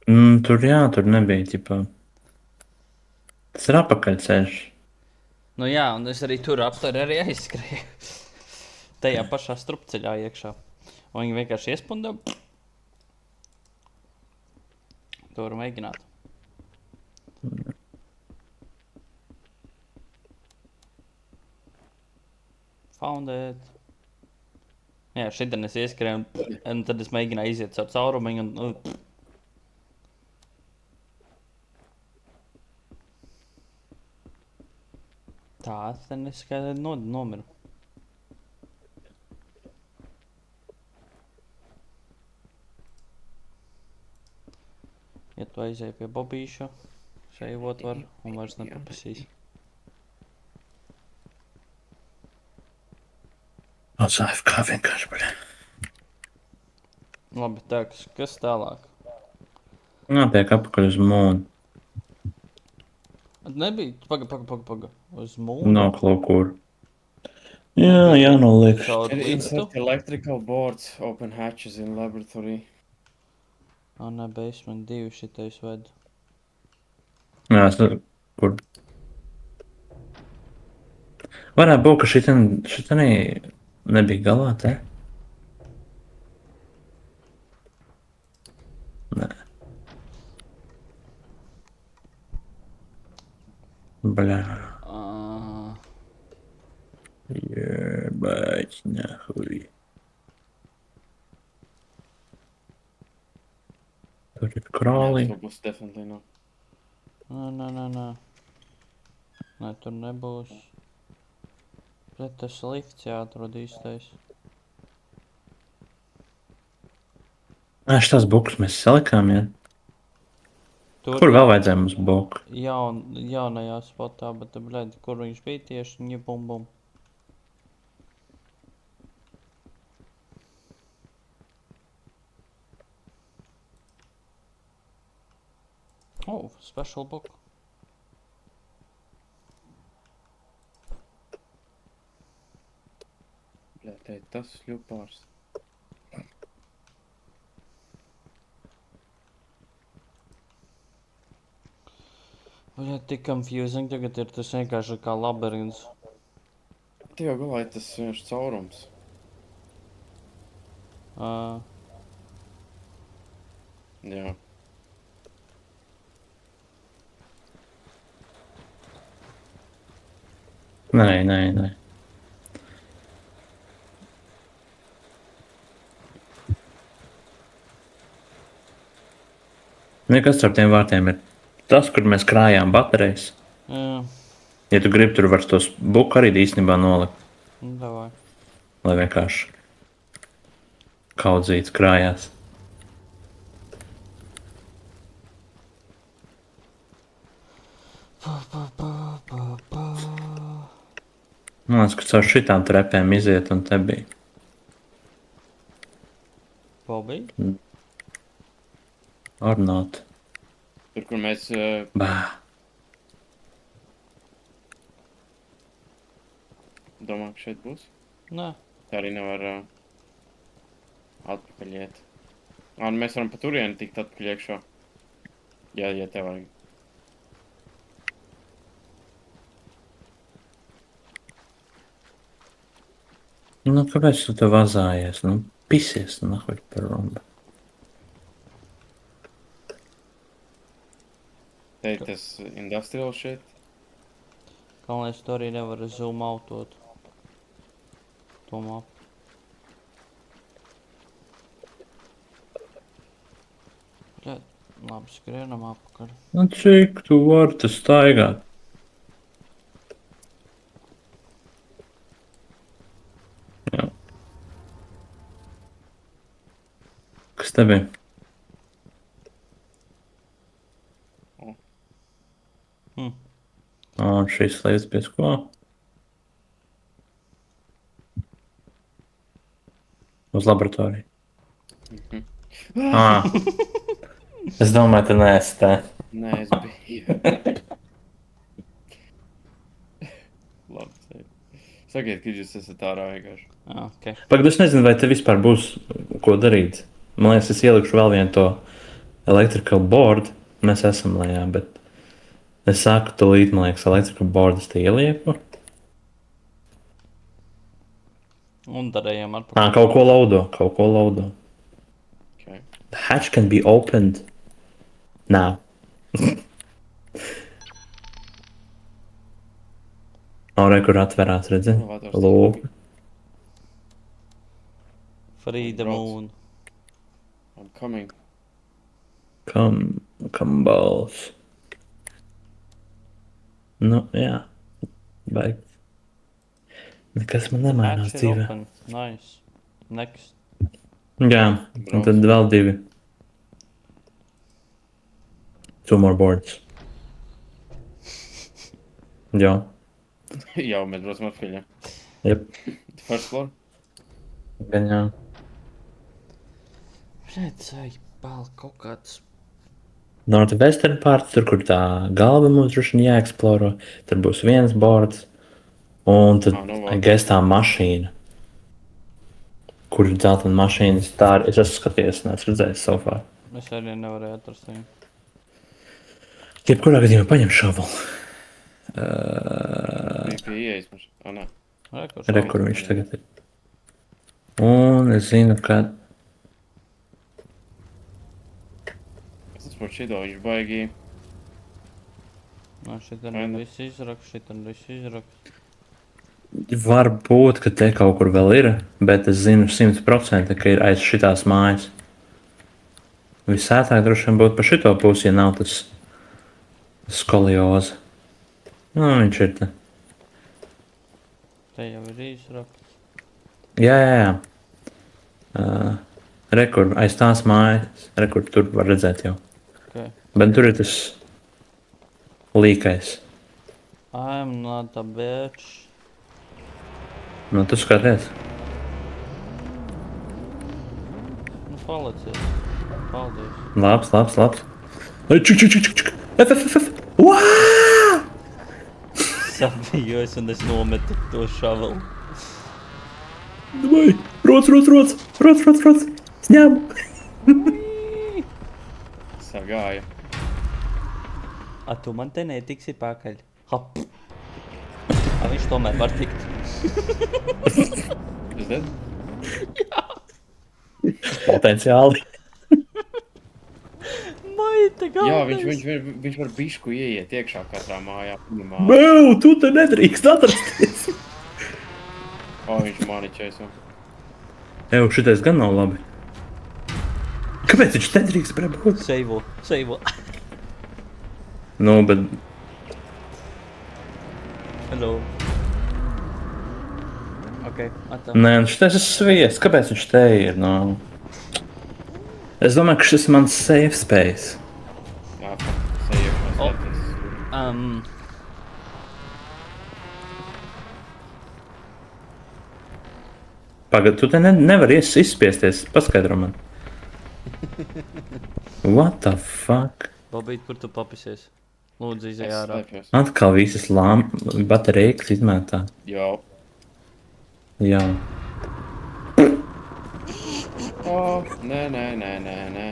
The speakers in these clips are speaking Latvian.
Tur nebija, ķipā. Tas ir apakaļceļš. Nu jā, un es arī tur apturu arī aizskrēju. Tajā pašā strupceļā iekšā. Un viņi vienkārši iespunda. To var mēģināt. Founded. Jā, šitien es ieskrēju, un tad es mēģināju iziet caur caurumiņu. Tā, tad neskaidri nomiru. Ja tu aizēji pie Bobīša, šeivot var un vairs nepapasīs. Uz AFK vienkārši, baļā. Labi, tā, kas tālāk? Notiek apakaļ uz mūnu. Nebija, paga. Uz mūnu? Nav kaut kur. Jā, jānoliek. Caur liftu? Insert electrical boards, open hatches in laboratory. Ne, basement 2 šitais ved. Jā, kur? Varētu būt, ka šitanī nebija galā, te? Nē. Бля. Ебать, нахуй. Tur ir krāli. Tur būs definitely no. Nē. Nē, tur nebūs. Bet tas lifts jāatrod īstais. Šitās bukus mēs salikām, ja? Tur Kur vēl vajadzēja mums buku? jaunajā spotā, bet, bļaļ, kur viņš bija tieši, viņa bum. Oh, special book. Bļā, te ir tas ļupārs. Bļaļ, tik confusing, tagad ir tas vienkārši kā labirints. Te jau galā ir tas vienkārši caurums. Jā. Nē. Nekas ar tiem vārtiem ir tas, kur mēs krājām baterijas. Jā. Ja tu gribi, tur var tos buku arī īstenībā nolikt. Davai. Lai vienkārši kaudzīts krājās. Man liekas, ka caur šitām trepēm iziet un te bija. Bobby? Or not. Tur, kur mēs... Bā. Domā, ka šeit būs? Nē. Tā arī nevar atpakaļ iet. Un mēs varam pa turieni tikt atpakaļ iekšā. Ja tev vajag. Nu, kāpēc tu te vazājies? Nu, pisies, nahuļ par rumbu. Te ir tas industrial shit. Galvenais, tu arī nevari zoom autot. To mapu. Bļaļ, labi, skrienam apakaļ. Nu, cik tu vari te staigāt? Jā. Kas te bija? Un šīs lietas pēc ko? Uz laboratoriju. Es domāju, tu neesi te. Nē, es biju. Labi, sakiet, ka jūs esat ārā vienkārši. Okay. Pagad, es nezinu, vai te vispār būs ko darīt. Man liekas, es ielikšu vēl vienu to electrical board. Mēs esam lejā, bet es saku, tūlīt, man liekas, electrical board es te ielieku. Un tad ejam atpakaļ. Kaut ko laudo. Okay. The hatch can be opened now. Re, kur atverās, redzi? Nu, vatars Lūk. Free the Brauc. moon. I'm coming. Come balls. Nu, jā. Baigi. Nekas man nemainās Hatch is dzīvē. open. Nice. Next. Jā, un tad vēl 2. 2 more boards. Jā. Jā, mēs braucam atpakaļ, ja? Jep. First floor? Gan jā. Redzēju, pēl kaut kāds. Northwestern part, tur, kur tā galva mums droši vien jāeksploro. Tur būs viens boards. Un tad, Nu, I guess, tā mašīna. Kur ir dzeltena mašīnas. Tā ir, es esmu skatījies, neesmu redzējis so far. Es arī nevarēju atrast viņu. Jebkurā gadījumā paņem šovelu. Bija pie ieejas mums. Nē. Re, kur viņš tagad ir. Un es zinu, ka Es esmu par šito, viņš baigi. No, šitan Vai ir ne? viss izraks. var būt, ka te kaut kur vēl ir, bet es zinu 100%, ka ir aiz šitās mājas. Visētāk droši vien būtu pa šito pusi, ja nav tas skolioza. Nu, viņš ir te. Te jau ir izraks. Jā. Rekur, aiz tās mājas, rekur tur var redzēt jau. Okay. Bet tur ir tas līkais. I'm not a bitch. Nu, tu skaties. Nu, palicies. Paldies. Labs. Ai, čuk. F. Uaa! Sabijos un es nometu to šavelu. Davai, roc. Sņem. Sagāja. A tu man te netiksi pakaļ. Hap. A viņš tomēr var tikt. Is that? Potenciāli. Maita Jā, galvenais. viņš var bišku ieiet iekšā katrā mājā. Mēl, tu te nedrīkst atrasties. O, viņš mani čaiso. Eju, šitais gan nav labi. Kāpēc viņš nedrīkst būt? Seivo. Nu, bet Hello. Ok, atā. nē, nu šitais ir sviests. Kāpēc viņš te ir? Nu? Es domāju, ka šis ir mans safe space. Jā, sajūkās O. Latvijas. Pagad, tu te nevari izspiesties. Paskaidro man. What the fuck? Bobīt, kur tu papisies? Lūdzu, izej ārā. Slēpjos. Atkal visas baterijas izmētā. Jā. Jā. O, nē.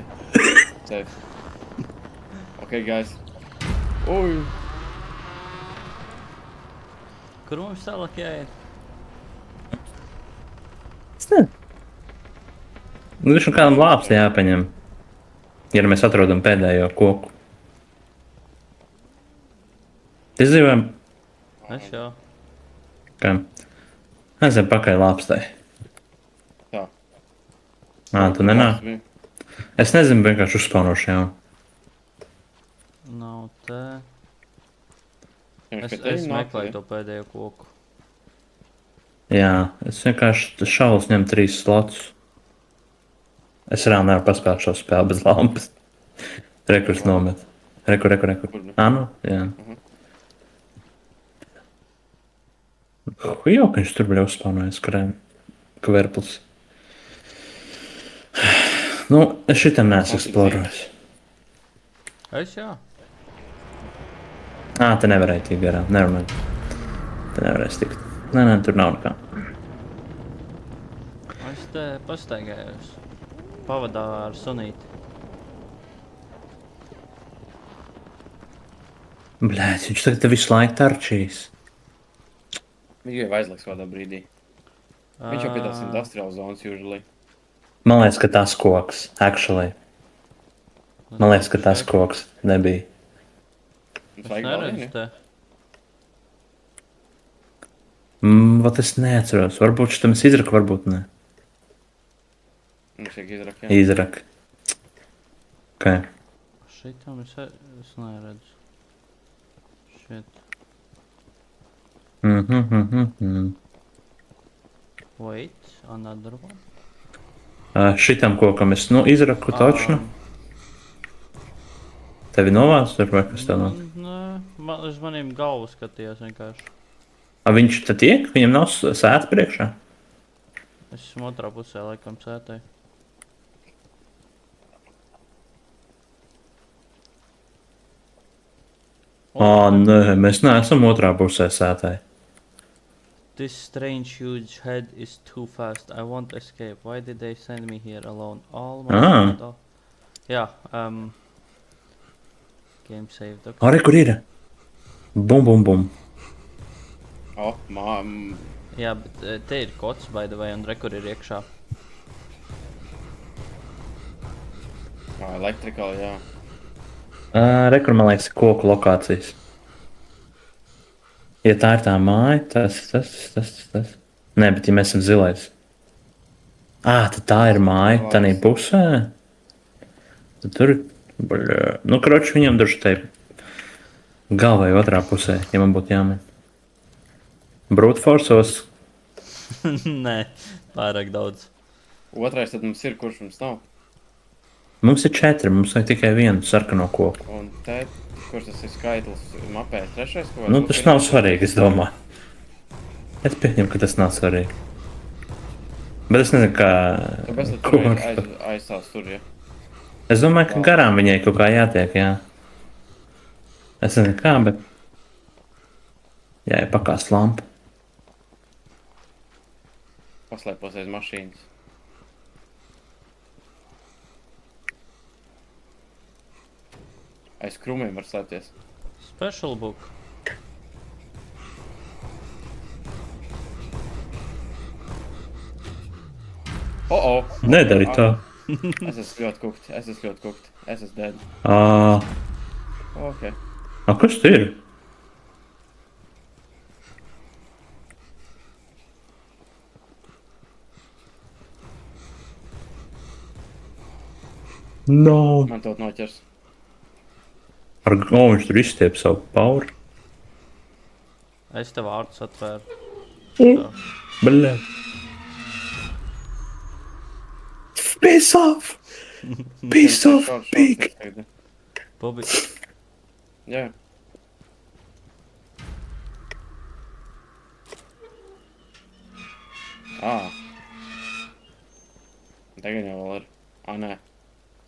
Safe. Ok, guys. Ui. Kur mums tālāk jāiet? Es nezinu. Nu, viņš kādam lāpsti jāpaņem. Ja mēs atrodam pēdējo koku. Izdzīvojam. Es jau. Kā? Aizem pakaļ lāpstai. Tā. Tu nenāk? Es nezinu, vienkārši uzspaunošu jau. Nav te. Viņš Es pie tevis nāk, meklēju ja? to pēdējo koku. Jā, es vienkārši šaus ņem 3 slotus. Es reāli nevaru paspēt šo spēli bez lampas. Rekurs nomet. Rekur. Kur ne? Nu, jā. Jau, ka viņš tur bija uzspaunojies, kverplis. Nu, es šitam neesmu eksplorējis. Es jā. Te nevarēja tikt garām, nevarēja. Te nevarēs tikt. Nē, tur nav nekā. Es te pastaigājos. Pavadā ar sunīti. Blēd, viņš tagad te visu laiku tarčīs. Viņš jau aizliks kādā brīdī. Viņš jau pie tās industrial zonas usually. Man liekas, ka tas koks, actually. Man liekas, ka tas koks nebija. Mums Es vajag vēl neredzu vienu. te. Vat es neatceros. Varbūt šitam es izraku, varbūt ne. Mums vajag izrakt, jā. Izraku. Ok. Šitam es neredzu. Shit. Wait, another one. Šitam kokam es izraku točnu. Tevi novāc tur vai kas tev nav? Nē, uz maniem galvu skatījās vienkārši. Viņš te tiek? Viņam nav sēta priekšā? Es esmu otrā pusē, laikam, sētai. Nē, mēs neesam otrā pusē sētai. This strange huge head is too fast. I won't escape. Why did they send me here alone? All my metal. Jā, game saved. Okay. Arī kur ir? Bum, bum, bum. O, Jā, bet te ir kods, by the way, un rekur ir iekšā. electrical, jā. Rekur, man liekas, koku lokācijas. Ja tā ir tā māja, tas. Nē, bet ja mēs esam zilais. Tad tā ir māja, tā nī pusē. Tad tur, nu, kroči, viņam duši te galvai otrā pusē, ja man būtu jāmin. Brute forceos. Nē, pārāk daudz. Otrais tad mums ir, kurš mums nav. Mums ir 4, mums vajag tikai vienu sarkano koku. Un te, kurš tas ir skaitlis mapē, trešais, ko Nu, tas nav svarīgi, es domāju. Es pieņemu, ka tas nav svarīgi. Bet es nezinu, kā... Tāpēc tu tur aizstās tur, ja. Es domāju, ka garām viņai kaut kā jātiek, jā. Es nezinu kā, bet... Jā, ja pakāst lampu. Paslēpos aiz mašīnas. Aiz krūmiem var slēpties. Special book. Nedari tā. Es esmu ļoti kukt. Es esmu dead. Ok. Kas tu ir? No. Man tot noķers. Viņš tur izstiep savu pauri. Es tev vārdus atvēru. Bļē. Piss off! Piss off, pig! Bobi. Jā. Tagad jau vēl ir. Nē.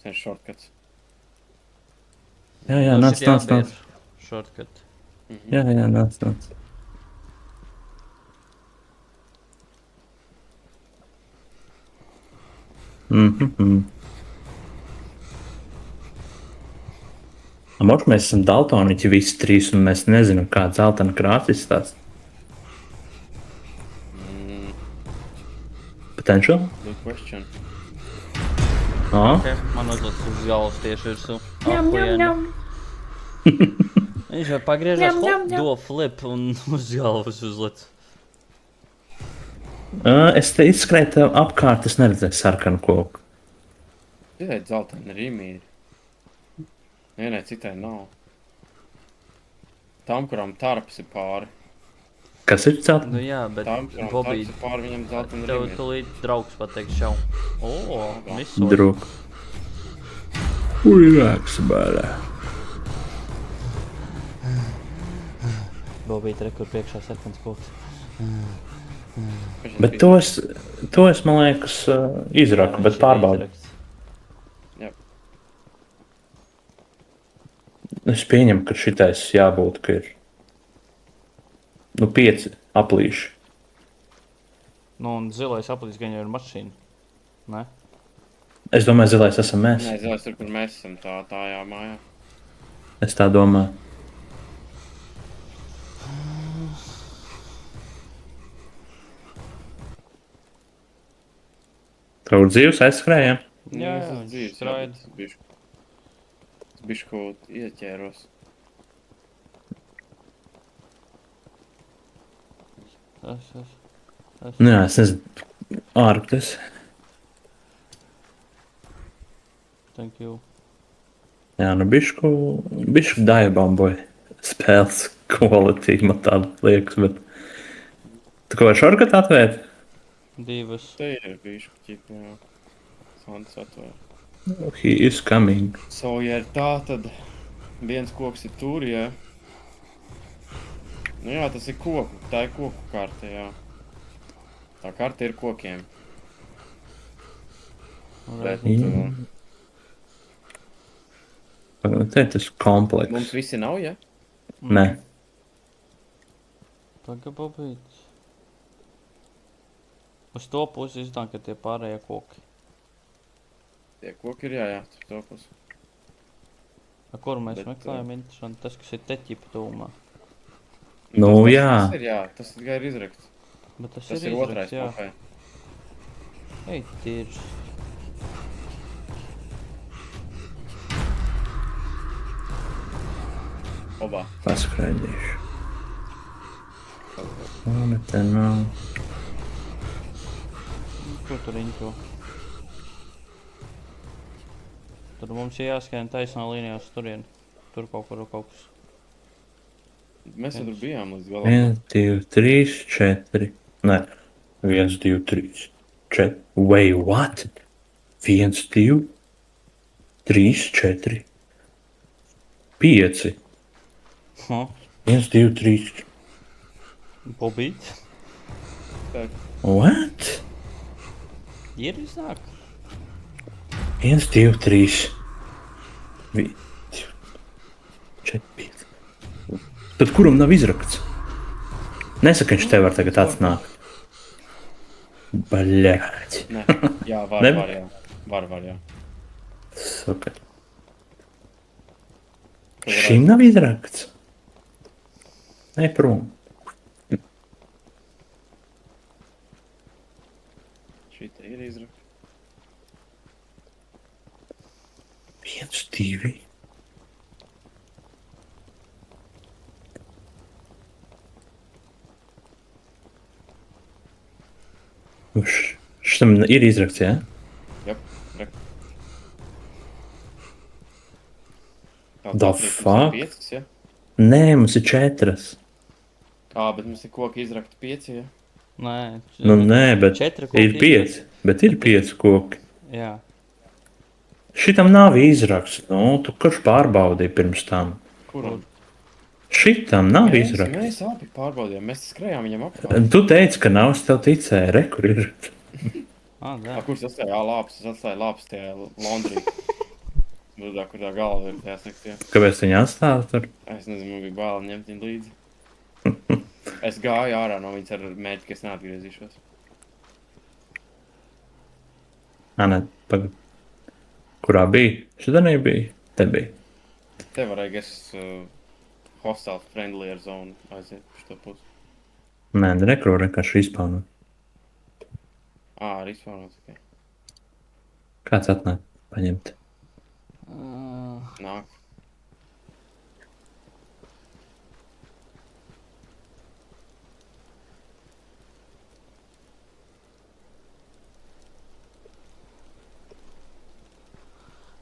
Tas ir shortcuts. Jā, nāc. Shortcut. Jā, nāc. Moš, mēs esam daltoniķi visi trīs, un mēs nezinām, kā zeltaina krāsa izstāsta. Potential? Good question. Okay, man uzliks uz galvas tieši virsū. Viņš vai pagriežās, do flip un uz galvas uzlic. Es te izskrēju tev apkārt, es neredzēju sarkanu koku. Citai zeltaini rīmī ir. Vienai citai nav. Tam, kurām tarps ir pāri. Kas ir zeltaini? Nu jā, bet Tam, kurām Bobī, tarps ir pāri, viņam zeltaini tev rīmī ir. tulīt draugs pateiks šau. Misoļ. Druk. Relax, bērē. Bobī, rekur priekšā sarkans koks. Bet to es, man liekas, izraku, bet pārbaudu. Jā. Es pieņemu, ka šitais jābūt, ka ir 5 aplīši. Nu, un zilais aplīs gan jau ir mašīna. Ne? Es domāju, zilais esam mēs. Nē, zilais tur, kur mēs esam, tā jā mājā. Es tā domāju. Kaut kur dzīves aizskrēja. Nu, Jā, es esmu viņš dzīves, jā, skraida. bet es bišku kaut ieķēros. Tas. Nu jā, es nezinu. Ārpus. Thank you. Jā, nu bišku daibamboja spēles kvalitāte, man tāda liekas, bet... Tu ko vai šorkat atvērt? 2. Te ir bišku ķipa, jā. Sants atvēr. He is coming. So, ja ir tā, tad viens koks ir tur, jā. Nu jā, tas ir koku, tā ir koku karte, jā. Tā karte ir kokiem. Bet, Te tas kompleks. mums visi nav, jā? Nē. Pagababīt. Uz to pusi iznāk, ka tie pārējie koki. Tie koki ir, jā, tur to pusi. Kur mēs Bet, meklējam, interesanti, tas, kas ir te ķipa tūmā. Nu, jā. Tas ir, jā, tas tikai ir izrakts. Bet tas Tas ir ir otrais izrakts, jā. mapē. Ei, tīrs. Obā. Paskraidīšu. Un te nav. Ko tur riņķo? Tur mums ir jāskrien taisnā līnijā uz turieni. Tur kaut kas. Mēs jau tur bijām līdz galam. 1, 2, 3, 4. Nē. 1, 2, 3, 4. Wait, what? 1, 2, 3, 4. 5. Ha? 1, 2, 3. Bobīt. What? Ir iznāk. 1, 2, 3. 1, 2, 4, 5. Tad kuram nav izrakts? Nesaka, viņš tev var tagad atnākt. Baļāķi. Nē, jā, var, Ne? var, jā. Var, jā. Super. Tu varētu- Šim nav izrakts. Nē, prom. Šī te ir izrakts. 1, 2. Šitam ir izrakts, jā? Jop, re. Tā, The tā, mums ir fuck? 5, jā? Nē, mums ir 4. Bet mums ir koki izrakti 5, jā? Nē. Nu, nē, bet 4 ir 5. Bet ir 5 koki. Jā. Šitam nav izrakts. Nu, tu kurš pārbaudīji pirms tam? Kuram? Šitam nav izrakts. Mēs abi pārbaudījām, mēs skrējām viņam apkārt. Tu teici, ka nav, es tev ticēju. Re, kur ir? Jā. Kurš atstāja? Jā, lāpes, es atstāju lāpes tajā laundrī. Budā, kur tā galva ir tajā sekcijā. Kāpēc viņi atstāja tur? Es nezinu, man bija bail ņemt viņu līdzi. Es gāju ārā no viņas ar mērķi, ka es neatgriezīšos. Nē, pagaid. Kurā bija? Šitā nebija. Te bija. Te varēja, es hostile friendly ar zonu aiziet uz to pusi. Nē, rekro vienkārši izpauno. Arī izpārnot tikai. Kāds atnāk paņemt? Nāk.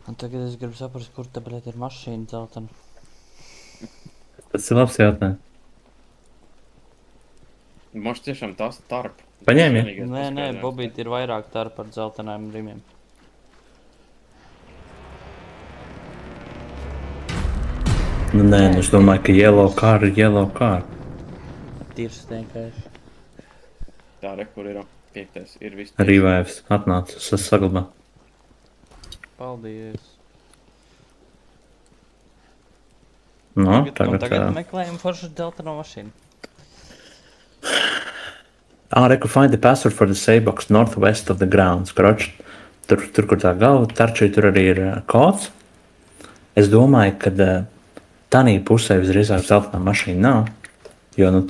Un tagad es gribu saprast, kur te bļēt ir mašīna dzeltena. Tas ir labs jautājums. Moš tiešām tas tarp. Paņēmi, ja? Vienīgais Nē, paskaidrojums. Bobīt ir vairāk tarp ar dzeltenājiem rimiem. Nu, nē, nu, es domāju, ka yellow car ir yellow car. Tīrs vienkārši. Tā, re, kur ir 5. Ir viss. Revives atnāca, es saglabā. Paldies. Nu, Tagad meklējam foršu dzelteno mašīnu. Reku find the password for the sandbox northwest of the grounds. Kroč, tur, kur tā galva tarčī, tur arī ir kods. Es domāju, ka tanī pusē visdrīzāk zeltainā mašīna nav, jo, nu,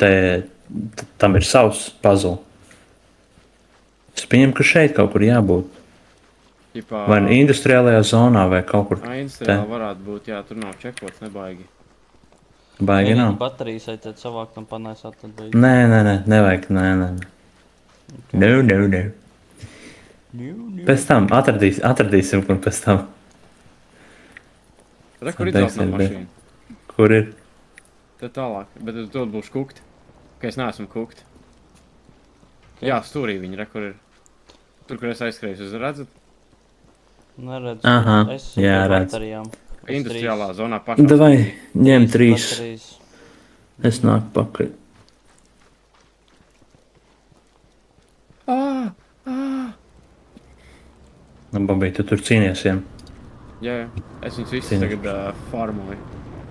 tam ir savs puzzle. Es pieņemu, ka šeit kaut kur jābūt. Ķipā, Vai nu industriālajā zonā vai kaut kur industriāli varētu būt, jā, tur nav čekots, nebaigi. baigi Vienīgi nav. baterijas aiziet savākt un panēsāt tad beidz. Nē, nevajag, nē. No. Pēc tam atradīsim, un pēc tam. Re, kur ir Beigsies, dzeltenā bet- mašīna? Kur ir? Te tālāk, bet tur būs kukt. Ka es neesmu kukt. Jā, stūrī viņi, re, kur ir. Tur, kur es aizskrēju, jūs redzat? Neredzu. Aha, Es jā, pie redz. baterijām. Industriālā zonā pašā. Davai, stūrī. ņem 3. baterijas. Es nāku pakaļ. Nu, Bobija, tu tur cīnies, jā. Jā, es viņus visus Cīnies. tagad farmoju.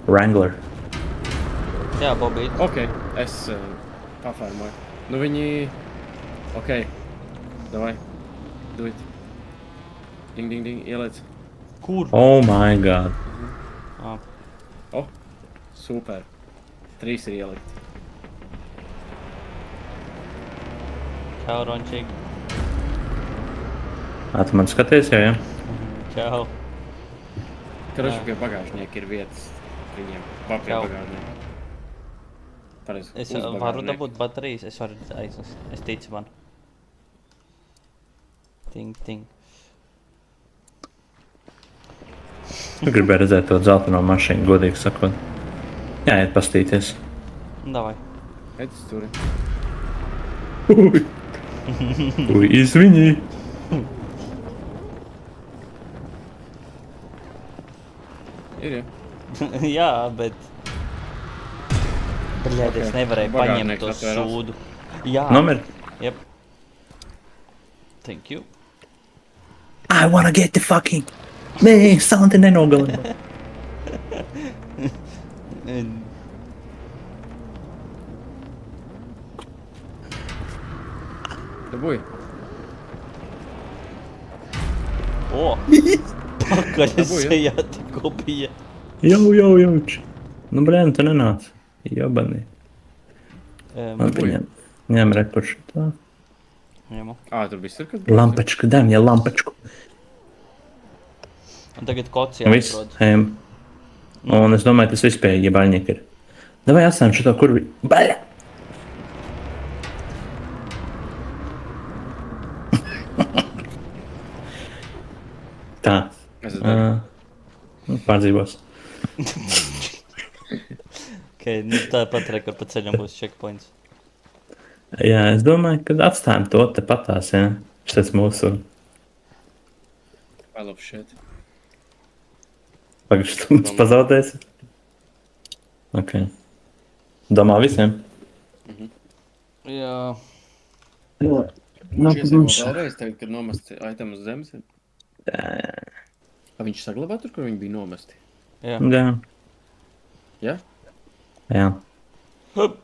Wrangler. Jā, Bobīt. Ok, es pafarmoju. Nu viņi... Ok, davai, do it. Ding, ieliec. Kur? Oh my god. Ah, Oh, super. 3 ir ielikt. čau, Rončīgi. Tu man skaties, jā? Čau. Karoši Jā. pie bagāžnieka ir vietas viņiem. Pie Čau. bagāžnieka. Pareizi, Es uz varu bagāžnieku. dabūt baterijas, es varu aiznest. Es ticu man. Ting. Tu gribēji redzēt to dzelteno mašīnu, godīgi sakot. Jā, iet pastīties. Davai. Ēc tur. Ui, izviņi. Ir, jā. Jā, bet... Bļaļ, es Ok, nevarēju bagāžnieks paņemt to atvērās. sūdu. Jā. Nomer. Yep. Thank you. I wanna get the fucking... Nē, Santi nenogalina. Dabūj. O! Pakaļ Dabūji, sejā tikko bija. Jau. Nu, blēm, tu nenāc. Jobani. Man Dabūji. ņem rekuršu tā. Ņemu. Tur viss ir, kas Lampačku, dēm, ja lampačku. Un tagad kods Viss, jāatrod. ejam. Un es domāju, tas viss pie jebaļņieka ir. Davai atstājam šito, kur vi... Baļa! Tā. Es esmu. Pārdzīvos. Okay, nu tāpat rekord pa ceļam būs checkpoints. Jā, es domāju, ka atstājam to te patās, jā. Šis mūsu... I love shit. Pagaidzi, tu mums pazaudēsi. Ok. Domā visiem? Jā. Vēlreiz tagad, kad nomesti item uz zemes. Viņš saglabā tur, kur viņi bija nomesti? Jā. Jā. Jā? Jā. Hup.